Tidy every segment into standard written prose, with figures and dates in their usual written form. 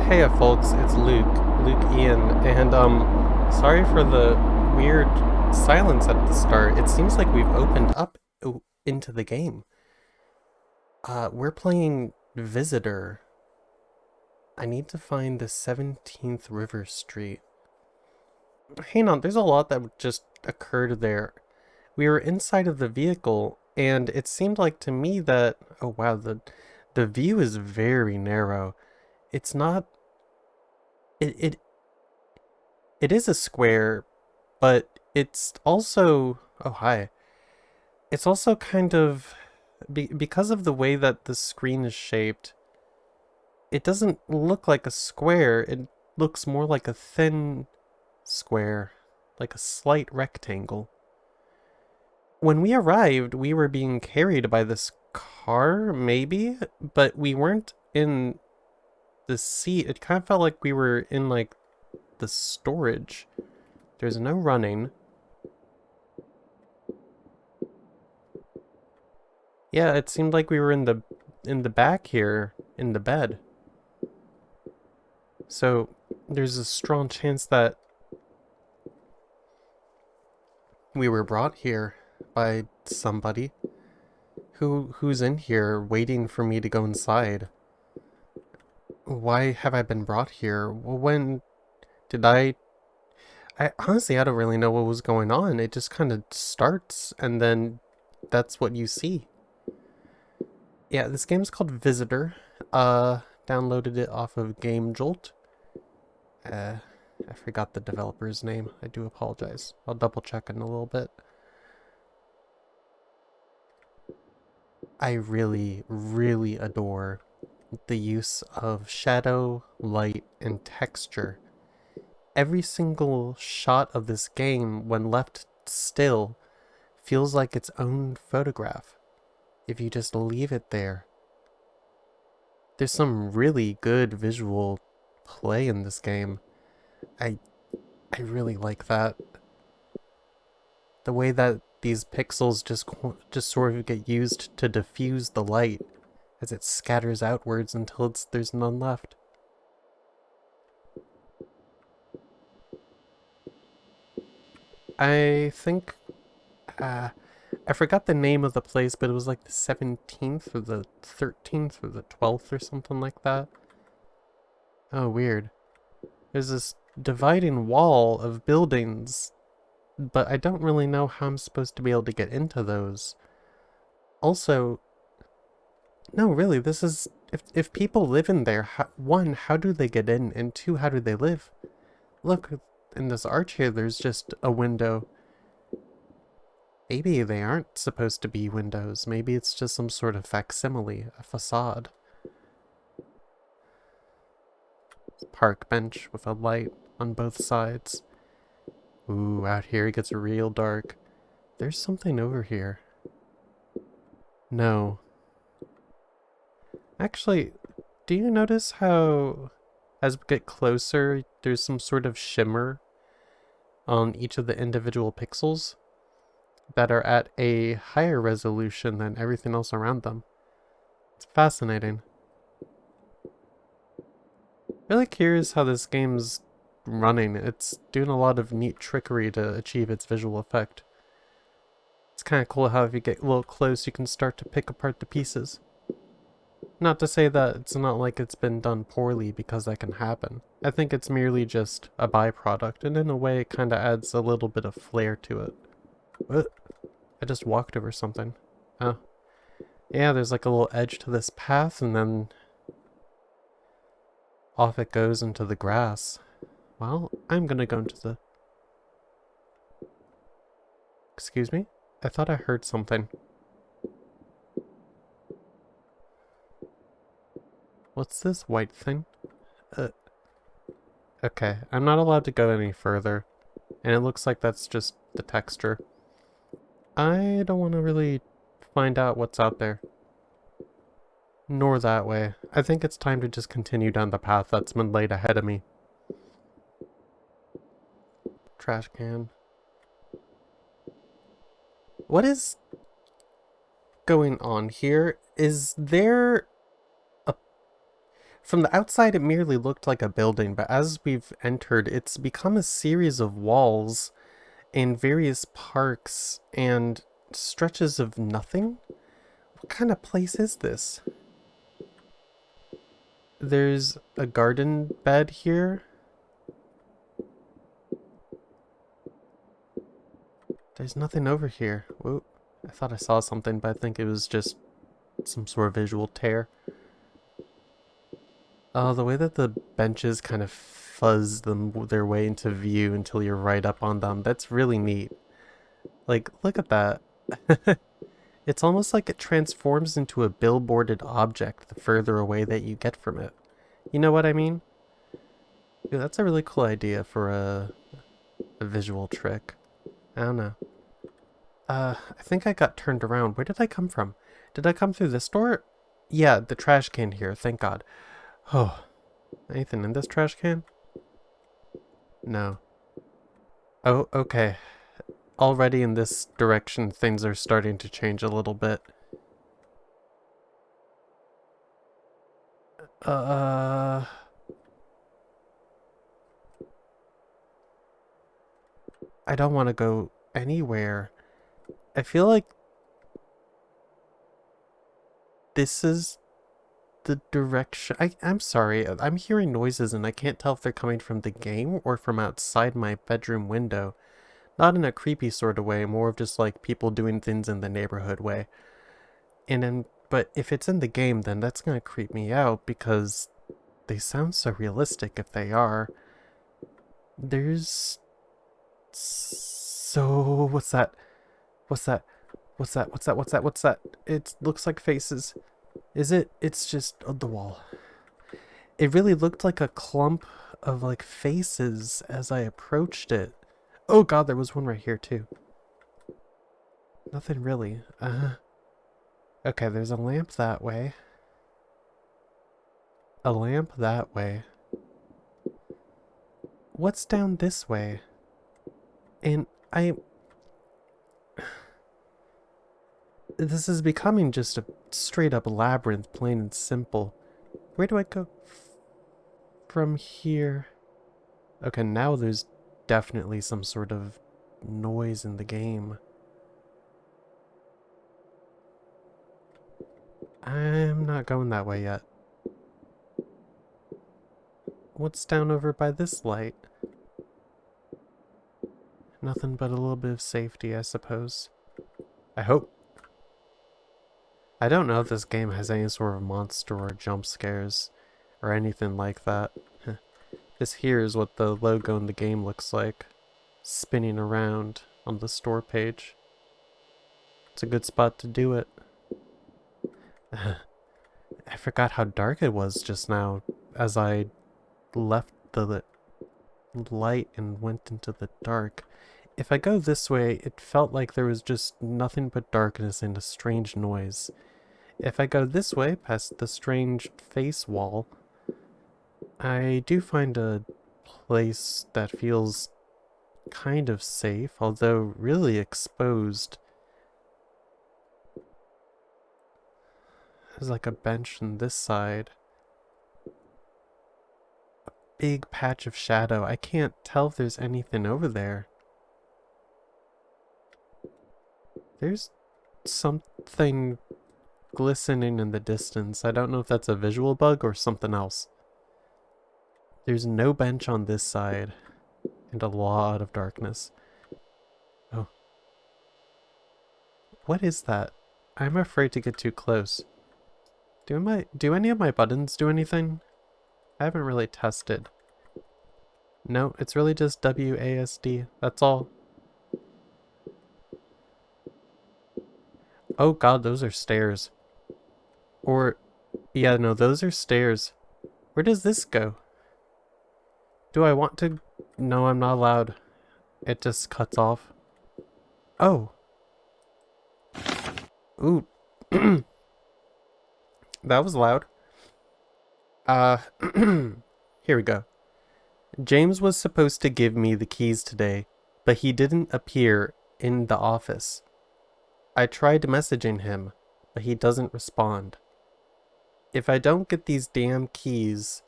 Hey folks, it's Luke Ienn, and sorry for the weird silence at the start. It seems like we've opened up into the game. We're playing Visitor. I need to find the 17th River Street. Hang on, there's a lot that just occurred there. We were inside of the vehicle, and it seemed like to me that, oh wow, the view is very narrow. It's not it, it it is a square, but it's also, oh hi, it's also kind of, because of the way that the screen is shaped, it doesn't look like a square. It looks more like a thin square, like a slight rectangle. When we arrived, we were being carried by this car, maybe, but we weren't in the seat. It kind of felt like we were in like the storage. There's no running. Yeah, it seemed like we were in the back here, in the bed. So there's a strong chance that we were brought here by somebody who's in here waiting for me to go inside. Why have I been brought here? When did I honestly, I don't really know what was going on. It just kind of starts and then that's what you see. Yeah, this game's called Visitor. Downloaded it off of Game Jolt. I forgot the developer's name. I do apologize. I'll double check in a little bit. I really, really adore the use of shadow, light, and texture. Every single shot of this game, when left still, feels like its own photograph. If you just leave it there. There's some really good visual play in this game. I I really like that. The way that these pixels just sort of get used to diffuse the light as it scatters outwards until there's none left. I think uh I forgot the name of the place, but it was like the 17th or the 13th or the 12th or something like that. Oh, weird. There's this dividing wall of buildings, but I don't really know how I'm supposed to be able to get into those. Also, no, really, this is, if people live in there, one, how do they get in? And two, how do they live? Look, in this arch here, there's just a window. Maybe they aren't supposed to be windows. Maybe it's just some sort of facsimile, a facade. Park bench with a light on both sides. Ooh, out here it gets real dark. There's something over here. No. Actually, do you notice how, as we get closer, there's some sort of shimmer on each of the individual pixels that are at a higher resolution than everything else around them? It's fascinating. Really curious how this game's running. It's doing a lot of neat trickery to achieve its visual effect. It's kind of cool how if you get a little close, you can start to pick apart the pieces. Not to say that it's not like it's been done poorly, because that can happen. I think it's merely just a byproduct, and in a way it kind of adds a little bit of flair to it. What? I just walked over something. Oh. Yeah, there's like a little edge to this path, and then off it goes into the grass. Well, I'm gonna go into the... Excuse me? I thought I heard something. What's this white thing? Okay, I'm not allowed to go any further. And it looks like that's just the texture. I don't want to really find out what's out there. Nor that way. I think it's time to just continue down the path that's been laid ahead of me. Trash can. What is going on here? Is there a... From the outside, it merely looked like a building, but as we've entered, it's become a series of walls and various parks and stretches of nothing. What kind of place is this? There's a garden bed here. There's nothing over here. Whoa. I thought I saw something, but I think it was just some sort of visual tear. Oh, the way that the benches kind of fuzz their way into view until you're right up on them, that's really neat. Like, look at that. It's almost like it transforms into a billboarded object the further away that you get from it. You know what I mean? Yeah, that's a really cool idea for a visual trick. I don't know. I think I got turned around. Where did I come from? Did I come through this door? Yeah, the trash can here, thank God. Oh, anything in this trash can? No. Oh, okay. Already in this direction, things are starting to change a little bit. I don't want to go anywhere. I feel like this is the direction. I'm sorry, I'm hearing noises and I can't tell if they're coming from the game or from outside my bedroom window. Not in a creepy sort of way, more of just like people doing things in the neighborhood way. But if it's in the game, then that's gonna creep me out because they sound so realistic if they are. There's... So... What's that? What's that? What's that? What's that? What's that? What's that? It looks like faces. Is it? It's just the wall. It really looked like a clump of like faces as I approached it. Oh god, there was one right here too. Nothing really. Okay, there's a lamp that way. A lamp that way. What's down this way? And this is becoming just a straight up labyrinth, plain and simple. Where do I go from here? Okay, now there's definitely some sort of noise in the game. I'm not going that way yet. What's down over by this light? Nothing but a little bit of safety, I suppose. I hope. I don't know if this game has any sort of monster or jump scares or anything like that. This here is what the logo in the game looks like, spinning around on the store page. It's a good spot to do it. I forgot how dark it was just now as I left the light and went into the dark. If I go this way, it felt like there was just nothing but darkness and a strange noise. If I go this way, past the strange face wall, I do find a place that feels kind of safe, although really exposed. There's like a bench on this side. A big patch of shadow. I can't tell if there's anything over there. There's something glistening in the distance. I don't know if that's a visual bug or something else. There's no bench on this side, and a lot of darkness. Oh. What is that? I'm afraid to get too close. Do any of my buttons do anything? I haven't really tested. No, it's really just WASD. That's all. Oh god, those are stairs. Or, yeah, no, those are stairs. Where does this go? Do I want to? No, I'm not allowed. It just cuts off. Oh. Ooh. That was loud. Here we go. James was supposed to give me the keys today, but he didn't appear in the office. I tried messaging him, but he doesn't respond. If I don't get these damn keys...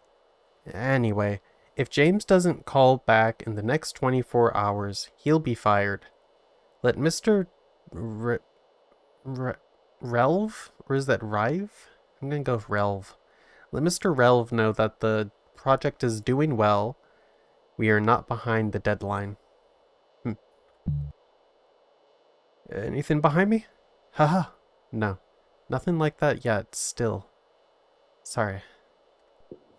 Anyway, if James doesn't call back in the next 24 hours, he'll be fired. Let Mr. Re- Relv? Or is that Rive? I'm gonna go with Relv. Let Mr. Relv know that the project is doing well. We are not behind the deadline. Anything behind me? Haha. No. Nothing like that yet, still. Sorry.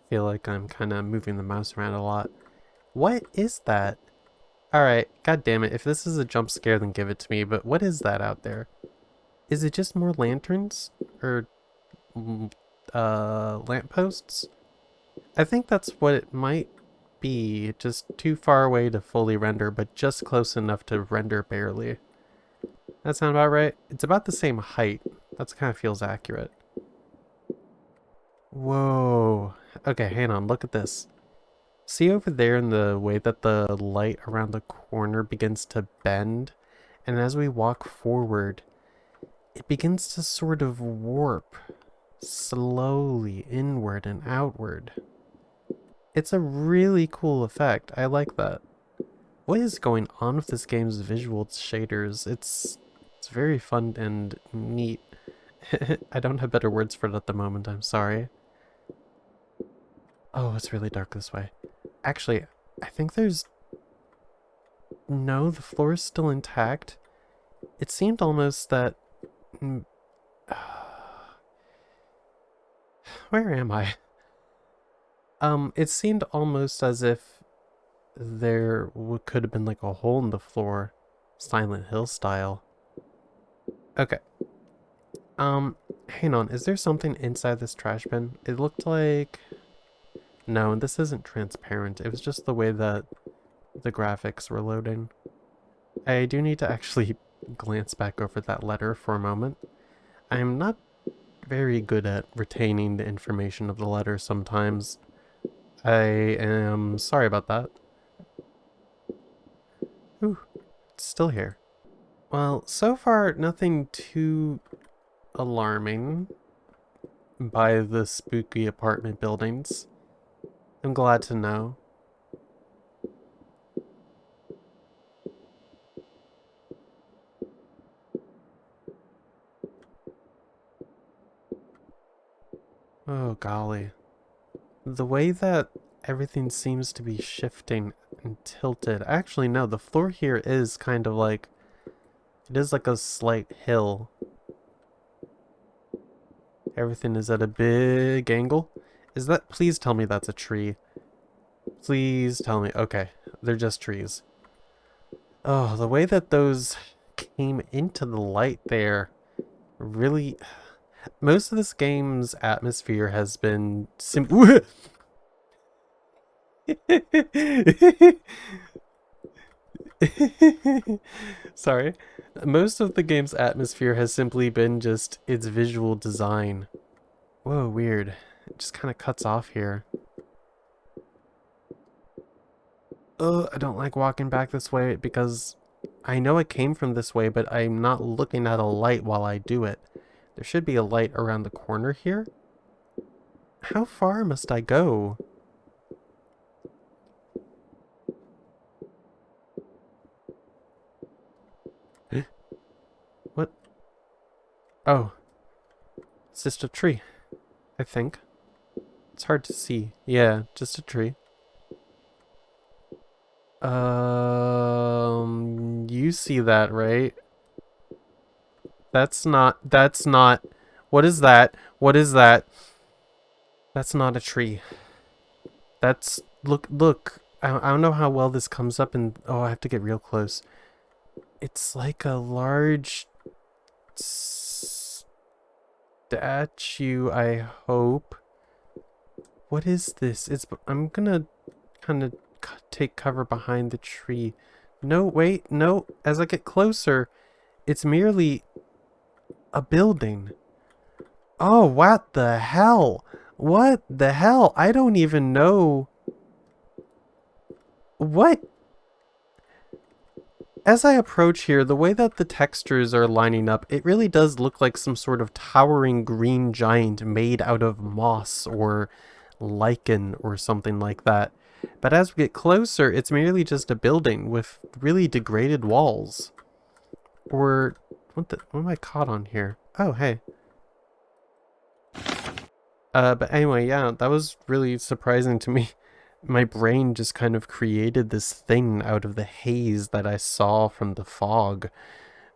Feel like I'm kind of moving the mouse around a lot. What is that? Alright, god damn it. If this is a jump scare, then give it to me. But what is that out there? Is it just more lanterns? Or, lampposts? I think that's what it might be. Just too far away to fully render, but just close enough to render barely. That sound about right? It's about the same height. That kind of feels accurate. Whoa. Okay, hang on. Look at this. See over there in the way that the light around the corner begins to bend? And as we walk forward, it begins to sort of warp slowly inward and outward. It's a really cool effect. I like that. What is going on with this game's visual shaders? It's very fun and neat. I don't have better words for it at the moment, I'm sorry. Oh, it's really dark this way. Actually, I think there's... No, the floor is still intact. It seemed almost that... Where am I? It seemed almost as if there could have been like a hole in the floor. Silent Hill style. Okay. Hang on. Is there something inside this trash bin? It looked like... No, this isn't transparent. It was just the way that the graphics were loading. I do need to actually glance back over that letter for a moment. I'm not very good at retaining the information of the letter sometimes. I am sorry about that. Ooh, it's still here. Well, so far nothing too alarming by the spooky apartment buildings. I'm glad to know. Oh golly. The way that everything seems to be shifting and tilted. Actually, no, the floor here is kind of like... It is like a slight hill. Everything is at a big angle. Is that... Please tell me that's a tree. Please tell me. Okay, they're just trees. Oh, the way that those came into the light there really... Most of this game's atmosphere has been Sorry. Most of the game's atmosphere has simply been just its visual design. Whoa, weird. It just kind of cuts off here. I don't like walking back this way because I know I came from this way, but I'm not looking at a light while I do it. There should be a light around the corner here. How far must I go? What? Oh. It's just a tree, I think. It's hard to see. Yeah, just a tree. You see that, right? That's not, what is that? What is that? That's not a tree. That's, look, I don't know how well this comes up and, oh, I have to get real close. It's like a large statue, I hope. What is this? I'm gonna kind of take cover behind the tree. No, wait, no. As I get closer, it's merely a building. Oh, what the hell? What the hell? I don't even know. What? As I approach here, the way that the textures are lining up, it really does look like some sort of towering green giant made out of moss or lichen or something like that. But as we get closer, it's merely just a building with really degraded walls. Or what am I caught on here? Oh, hey. But anyway, yeah, that was really surprising to me. My brain just kind of created this thing out of the haze that I saw from the fog.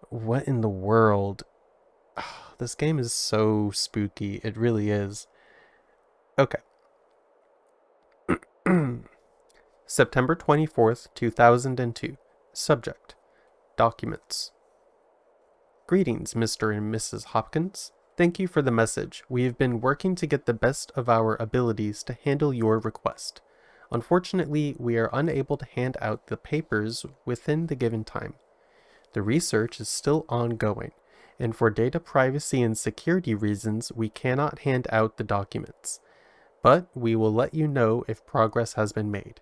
What in the world? This game is so spooky. It really is. Okay. September 24th, 2002. Subject: Documents. Greetings, Mr. and Mrs. Hopkins. Thank you for the message. We have been working to get the best of our abilities to handle your request. Unfortunately, we are unable to hand out the papers within the given time. The research is still ongoing, and for data privacy and security reasons, we cannot hand out the documents. But we will let you know if progress has been made.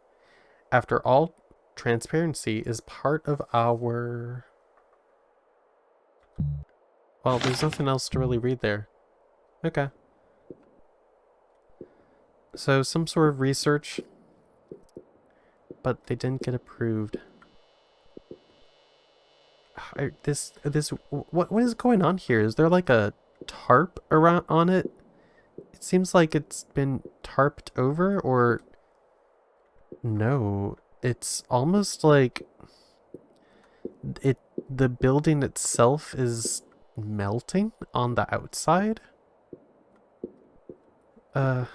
After all, transparency is part of our... Well, there's nothing else to really read there. Okay. So, some sort of research, but they didn't get approved. What is going on here? Is there like a tarp around on it? It seems like it's been tarped over, or no, it's almost like the building itself is melting on the outside. Ooh.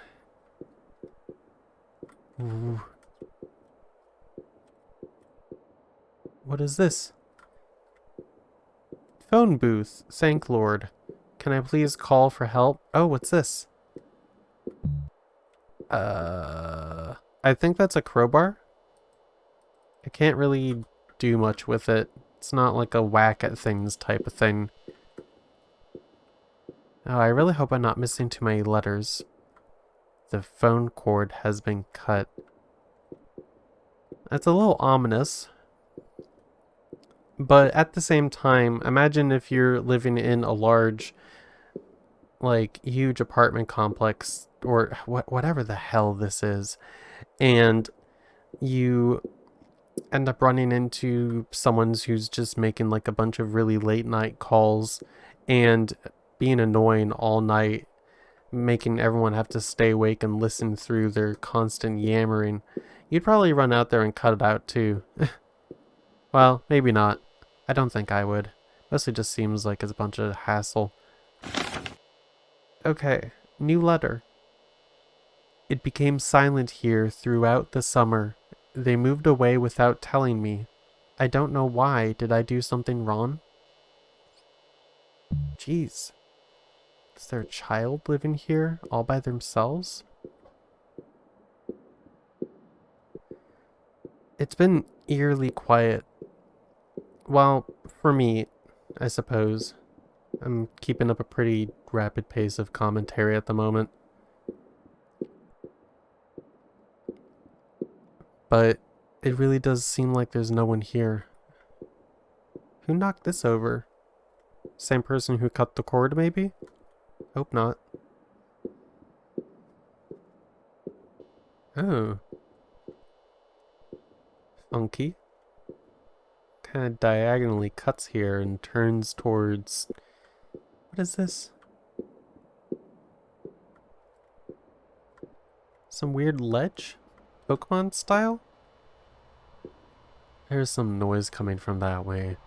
What is this? Phone booth, Sank Lord. Can I please call for help? Oh, what's this? I think that's a crowbar. I can't really do much with it. It's not like a whack at things type of thing. Oh, I really hope I'm not missing too many letters. The phone cord has been cut. That's a little ominous. But at the same time, imagine if you're living in a large, like, huge apartment complex, or whatever the hell this is, and you end up running into someone who's just making like a bunch of really late night calls and being annoying all night, making everyone have to stay awake and listen through their constant yammering. You'd probably run out there and cut it out too. Well, maybe not. I don't think I would. Mostly just seems like it's a bunch of hassle. Okay, new letter. It became silent here throughout the summer. They moved away without telling me. I don't know why. Did I do something wrong? Jeez. Is there a child living here all by themselves? It's been eerily quiet. Well, for me, I suppose. I'm keeping up a pretty rapid pace of commentary at the moment. But it really does seem like there's no one here. Who knocked this over? Same person who cut the cord, maybe? Hope not. Oh. Funky. Kind of diagonally cuts here and turns towards... What is this? Some weird ledge? Pokemon style? There's some noise coming from that way.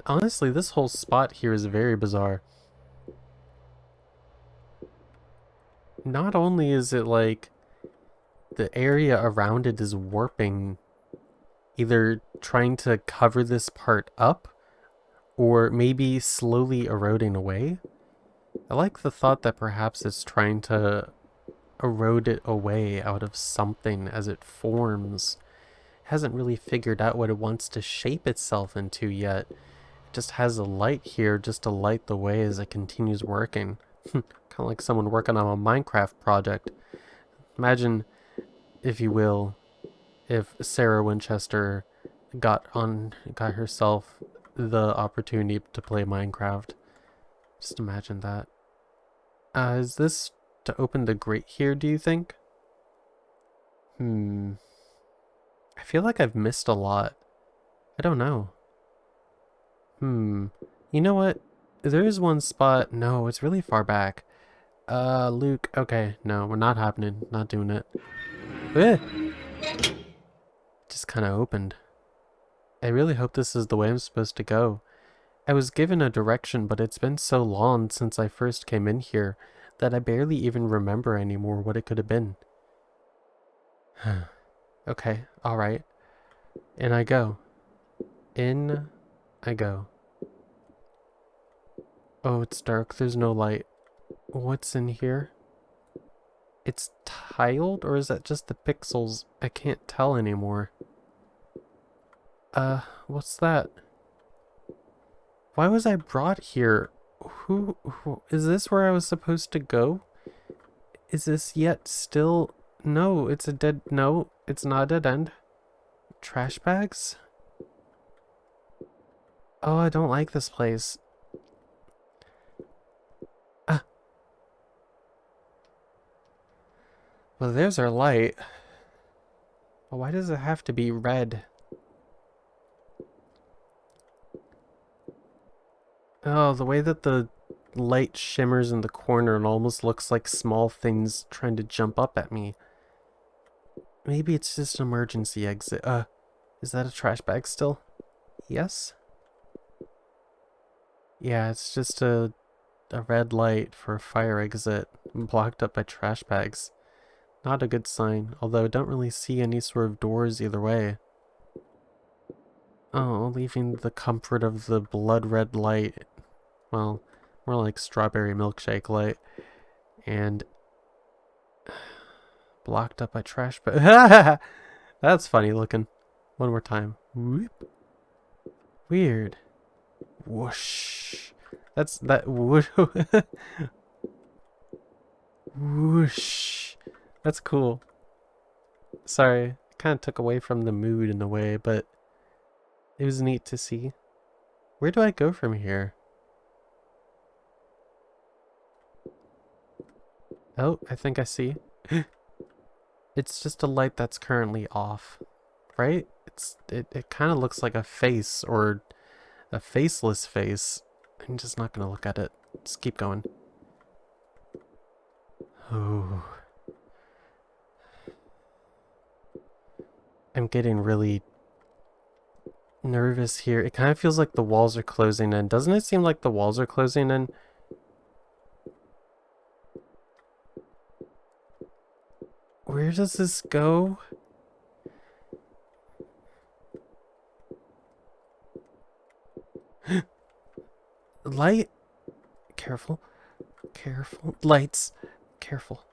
Honestly, this whole spot here is very bizarre. Not only is it like the area around it is warping, either trying to cover this part up or maybe slowly eroding away. I like the thought that perhaps it's trying to erode it away out of something as it forms. It hasn't really figured out what it wants to shape itself into yet. It just has a light here just to light the way as it continues working. Kind of like someone working on a Minecraft project. Imagine, if you will, if Sarah Winchester got herself the opportunity to play Minecraft. Just imagine that. Is this to open the grate here, do you think? I feel like I've missed a lot. I don't know. You know what? There is one spot. No, it's really far back. Luke. Okay, no, we're not happening. Not doing it. Eh! Just kind of opened. I really hope this is the way I'm supposed to go. I was given a direction, but it's been so long since I first came in here that I barely even remember anymore what it could have been. Okay, alright. In I go. In I go. Oh, it's dark. There's no light. What's in here? It's tiled, or is that just the pixels? I can't tell anymore. What's that? Why was I brought here? Who is this where I was supposed to go? Is this yet still? No, it's a dead, no, it's not a dead end. Trash bags? Oh, I don't like this place. Well, there's our light. But why does it have to be red? Oh, the way that the light shimmers in the corner and almost looks like small things trying to jump up at me. Maybe it's just an emergency exit. Is that a trash bag still? Yes? Yeah, it's just a red light for a fire exit blocked up by trash bags. Not a good sign, although I don't really see any sort of doors either way. Oh, leaving the comfort of the blood red light. Well, more like strawberry milkshake light. And blocked up by trash bags. That's funny looking. One more time. Whoop. Weird. Whoosh. That's that whoosh. Whoosh. That's cool. Sorry, kind of took away from the mood in a way, but it was neat to see. Where do I go from here? Oh, I think I see. It's just a light that's currently off, right? It kind of looks like a face or a faceless face. I'm just not gonna look at it. Just keep going. Oh. I'm getting really nervous here. It kind of feels like the walls are closing in. Doesn't it seem like the walls are closing in? Where does this go? Light? Careful. Careful. Lights. Careful.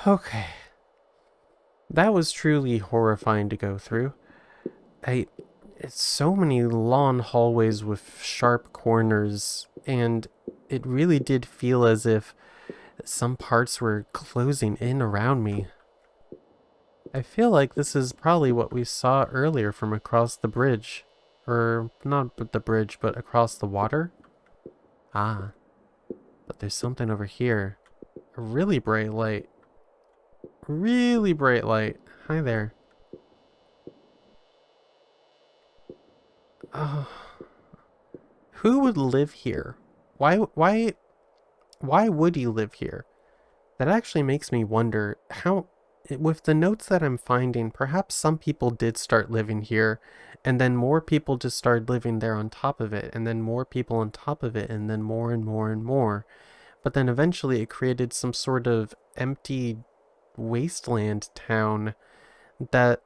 Okay. That was truly horrifying to go through. It's so many long hallways with sharp corners, and it really did feel as if some parts were closing in around me. I feel like this is probably what we saw earlier from across the bridge. Or, not the bridge, but across the water. Ah. But there's something over here. A really bright light. Really bright light. Hi there. Who would live here? Why would you live here? That actually makes me wonder how, with the notes that I'm finding, perhaps some people did start living here, and then more people just started living there on top of it, and then more people on top of it, and then more and more and more. But then eventually it created some sort of empty wasteland town that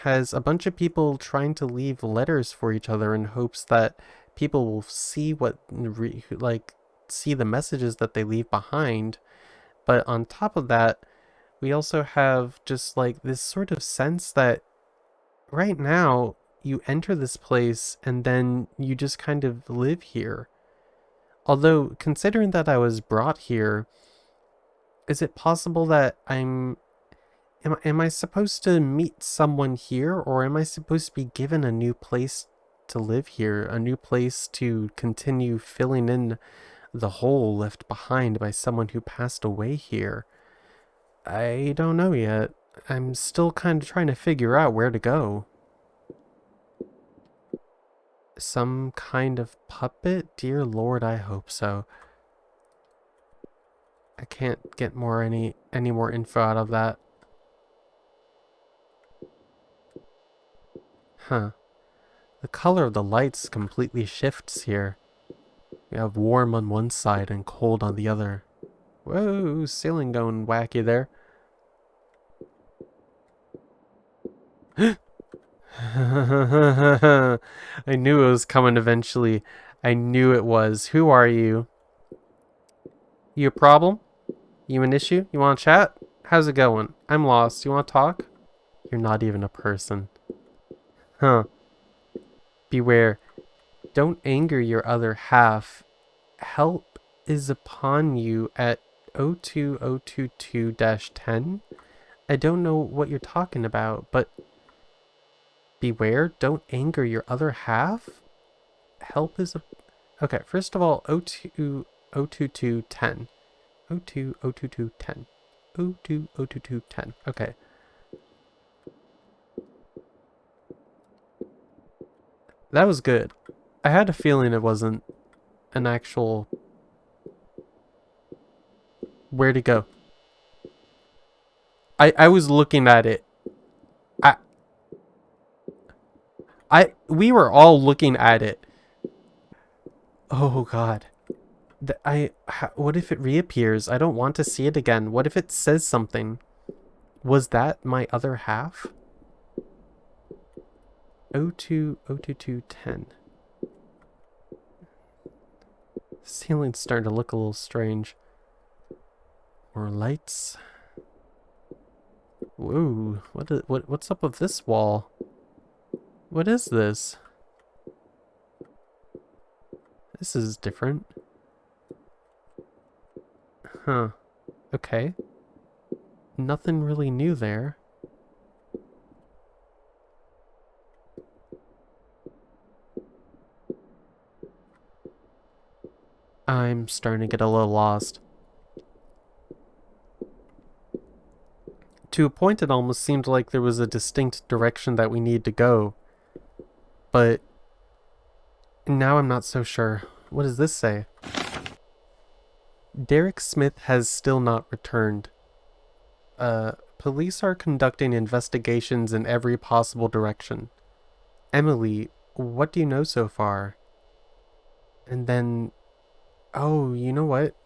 has a bunch of people trying to leave letters for each other in hopes that people will see see the messages that they leave behind. But on top of that, we also have just like this sort of sense that right now you enter this place and then you just kind of live here. Although, considering that I was brought here, is it possible that am I supposed to meet someone here, or am I supposed to be given a new place to live here, a new place to continue filling in the hole left behind by someone who passed away here? I don't know yet. I'm still kind of trying to figure out where to go. Some kind of puppet? Dear Lord, I hope so. I can't get any more info out of that. Huh. The color of the lights completely shifts here. We have warm on one side and cold on the other. Whoa, ceiling going wacky there. I knew it was coming eventually. I knew it was. Who are you? You a problem? You an issue? You want to chat? How's it going? I'm lost. You want to talk? You're not even a person. Huh. Beware. Don't anger your other half. Help is upon you at 02022-10. I don't know what you're talking about, but beware, don't anger your other half? Help is a... Okay, first of all, 02022-10. 02022-10. 02022-10. Okay. That was good. I had a feeling it wasn't an actual... Where to go? I was looking at it. We were all looking at it. Oh god. What if it reappears? I don't want to see it again. What if it says something? Was that my other half? 02022-10. Ceiling's starting to look a little strange. More lights. Whoa, what's up with this wall? What is this? This is different. Huh. Okay. Nothing really new there. I'm starting to get a little lost. To a point, it almost seemed like there was a distinct direction that we need to go. But now I'm not so sure. What does this say? Derek Smith has still not returned. Police are conducting investigations in every possible direction. Emily, what do you know so far? And then... Oh, you know what?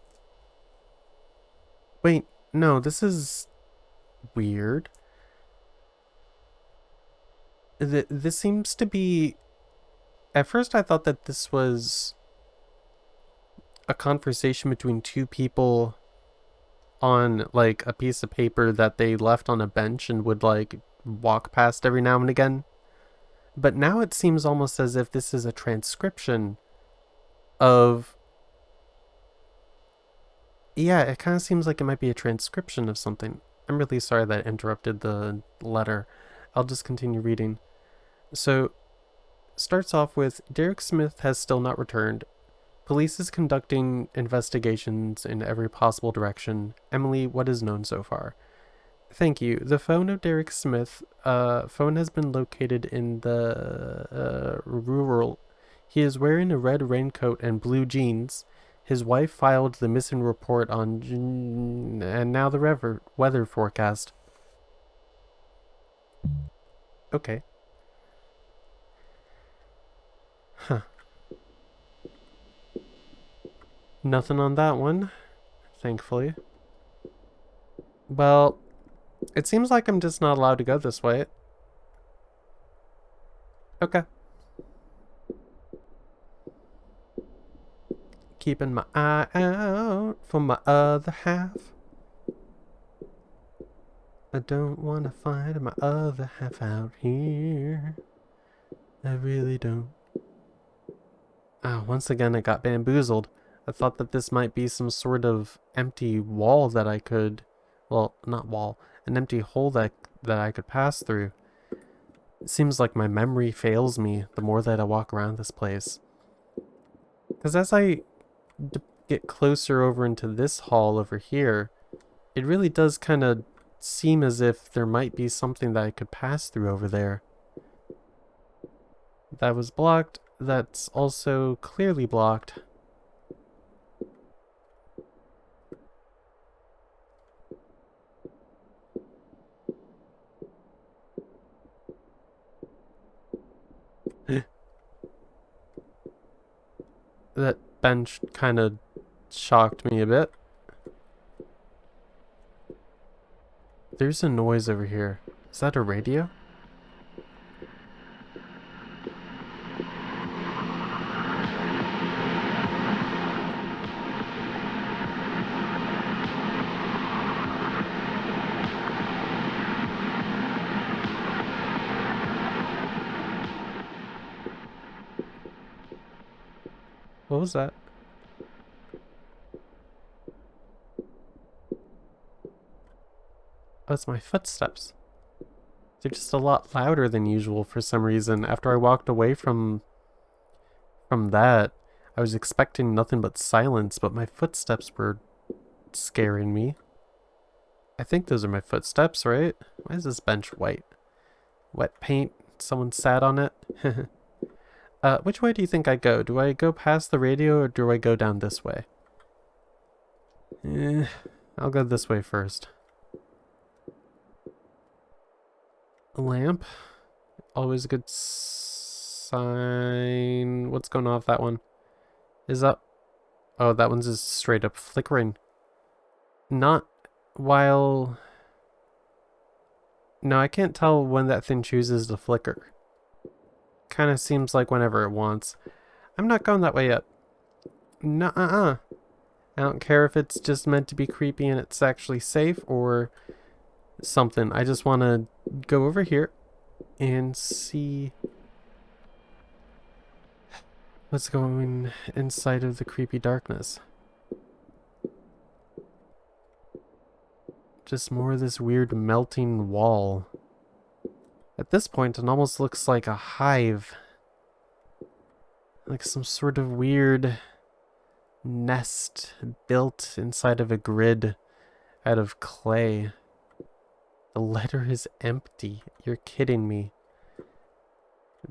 Wait, no, this is... weird. This seems to be... At first I thought that this was a conversation between two people on, like, a piece of paper that they left on a bench and would, like, walk past every now and again. But now it seems almost as if this is a transcription of... Yeah, it kind of seems like it might be a transcription of something. I'm really sorry that I interrupted the letter. I'll just continue reading. So, starts off with, Derek Smith has still not returned. Police is conducting investigations in every possible direction. Emily, what is known so far? Thank you. The phone of Derek Smith, phone has been located in the, rural. He is wearing a red raincoat and blue jeans. His wife filed the missing report on and now the weather forecast. Okay. Huh. Nothing on that one, thankfully. Well, it seems like I'm just not allowed to go this way. Okay. Keeping my eye out for my other half. I don't want to find my other half out here. I really don't. Ah, once again I got bamboozled. I thought that this might be some sort of empty wall that I could... Well, not wall. An empty hole that I could pass through. It seems like my memory fails me the more that I walk around this place. Because as I get closer over into this hall over here, it really does kind of seem as if there might be something that I could pass through over there. That was blocked. That's also clearly blocked. That bench kind of shocked me a bit. There's a noise over here. Is that a radio? What was that? Oh, it's my footsteps. They're just a lot louder than usual for some reason. After I walked away from that, I was expecting nothing but silence, but my footsteps were scaring me. I think those are my footsteps, right? Why is this bench white? Wet paint? Someone sat on it? Which way do you think I go? Do I go past the radio or do I go down this way? I'll go this way first. A lamp. Always a good sign. What's going off that one? Is that... Oh, that one's just straight up flickering. Not while... No, I can't tell when that thing chooses to flicker. Kind of seems like whenever it wants. I'm not going that way yet. Nuh-uh. I don't care if it's just meant to be creepy and it's actually safe or something. I just want to go over here and see what's going inside of the creepy darkness. Just more of this weird melting wall. At this point, it almost looks like a hive. Like some sort of weird nest built inside of a grid out of clay. The letter is empty. You're kidding me.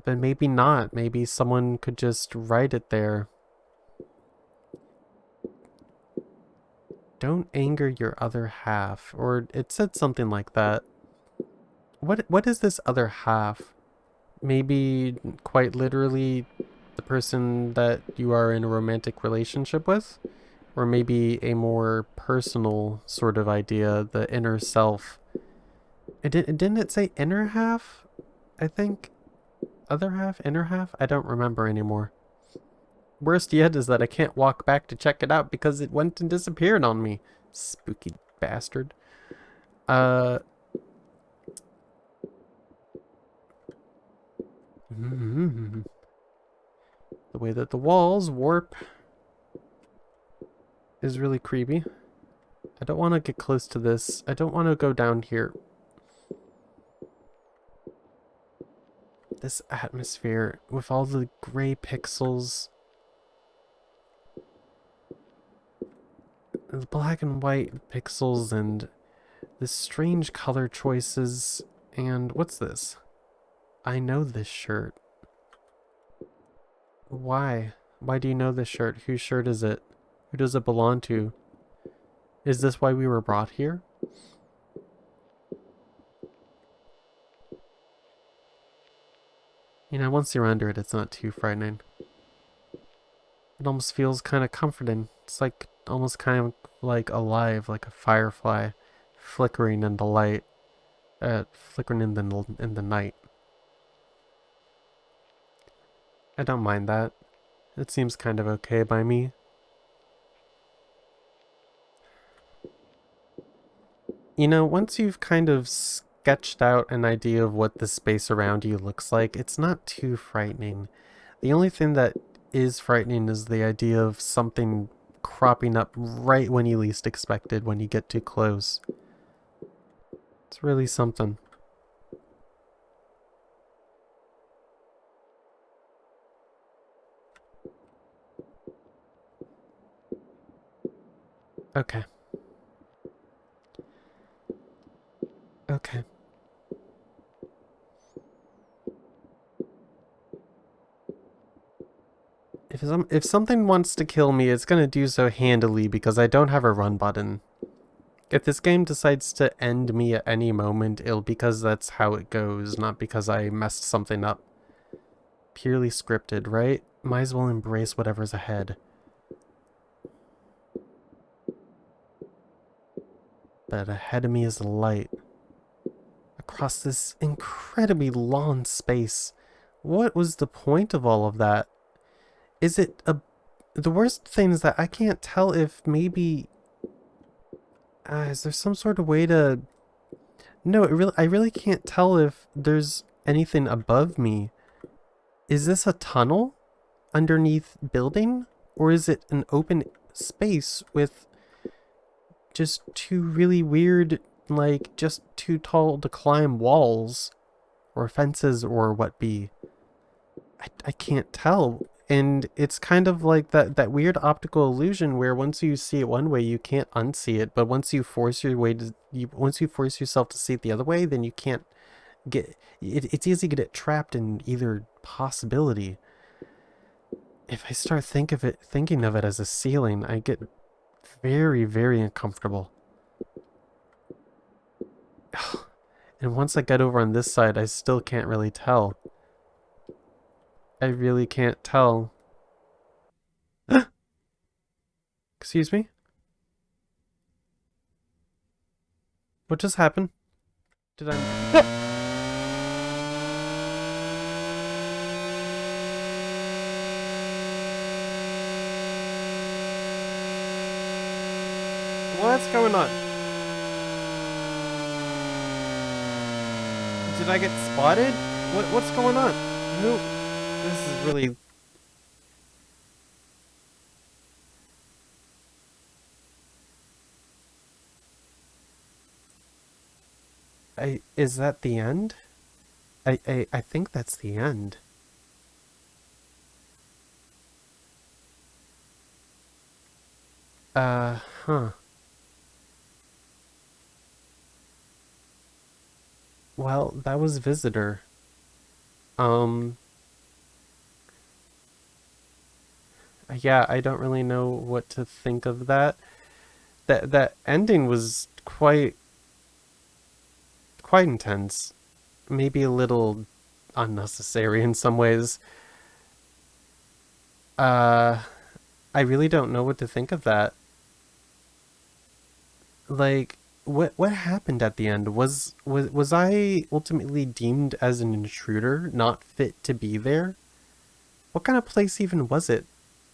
But maybe not. Maybe someone could just write it there. Don't anger your other half. Or it said something like that. What is this other half? Maybe quite literally the person that you are in a romantic relationship with? Or maybe a more personal sort of idea, the inner self. Didn't it say inner half? I think. Other half? Inner half? I don't remember anymore. Worst yet is that I can't walk back to check it out because it went and disappeared on me. Spooky bastard. The way that the walls warp is really creepy. I don't want to get close to this. I don't want to go down here. This atmosphere with all the gray pixels, the black and white pixels, and the strange color choices. And what's this? I know this shirt. Why? Why do you know this shirt? Whose shirt is it? Who does it belong to? Is this why we were brought here? You know, once you're under it, it's not too frightening. It almost feels kind of comforting. It's like almost kind of like alive, like a firefly flickering in the light, flickering in the night. I don't mind that. It seems kind of okay by me. You know, once you've kind of sketched out an idea of what the space around you looks like, it's not too frightening. The only thing that is frightening is the idea of something cropping up right when you least expect it when you get too close. It's really something. Okay. Okay. If something wants to kill me, it's gonna do so handily because I don't have a run button. If this game decides to end me at any moment, it'll because that's how it goes, not because I messed something up. Purely scripted, right? Might as well embrace whatever's ahead. But ahead of me is the light. Across this incredibly long space. What was the point of all of that? Is it a... The worst thing is that I can't tell if maybe... is there some sort of way to... No, I really can't tell if there's anything above me. Is this a tunnel underneath building? Or is it an open space with just two really weird, like, just too tall to climb walls? Or fences or what be? I can't tell. And it's kind of like that weird optical illusion where once you see it one way, you can't unsee it. But once you force once you force yourself to see it the other way, then you can't get it. It's easy to get trapped in either possibility. If I start thinking of it as a ceiling, I get very, very uncomfortable. And once I get over on this side, I still can't really tell. I really can't tell. Excuse me? What just happened? Did I... What's going on? Did I get spotted? What's going on? Who? This is really... Is that the end? I think that's the end. Huh. Well, that was Visitor. Yeah, I don't really know what to think of that. That ending was quite intense. Maybe a little unnecessary in some ways. I really don't know what to think of that. Like, what happened at the end? Was I ultimately deemed as an intruder, not fit to be there? What kind of place even was it?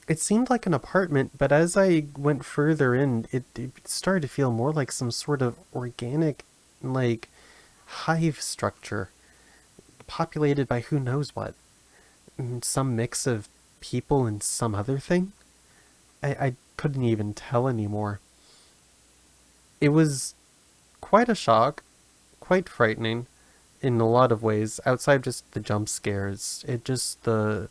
It seemed like an apartment, but as I went further in, it started to feel more like some sort of organic, like, hive structure, populated by who knows what. Some mix of people and some other thing? I couldn't even tell anymore. It was quite a shock, quite frightening in a lot of ways, outside just the jump scares. It just the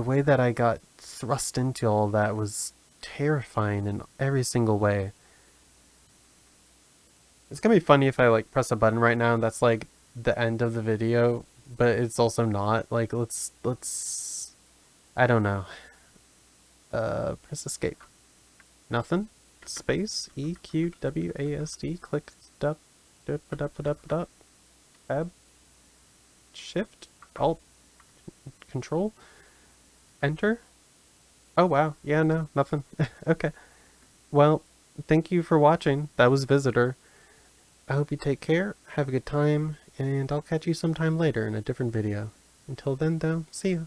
way that I got thrust into all that was terrifying in every single way. It's gonna be funny if I like press a button right now and that's like the end of the video, but it's also not. Like let's I don't know. Press escape. Nothing. Space EQWASD. Click up. Tab. Shift. Alt. Control. Enter. Oh wow. Yeah, no, nothing. Okay. Well, thank you for watching. That was Visitor. I hope you take care, have a good time, and I'll catch you sometime later in a different video. Until then though, see ya.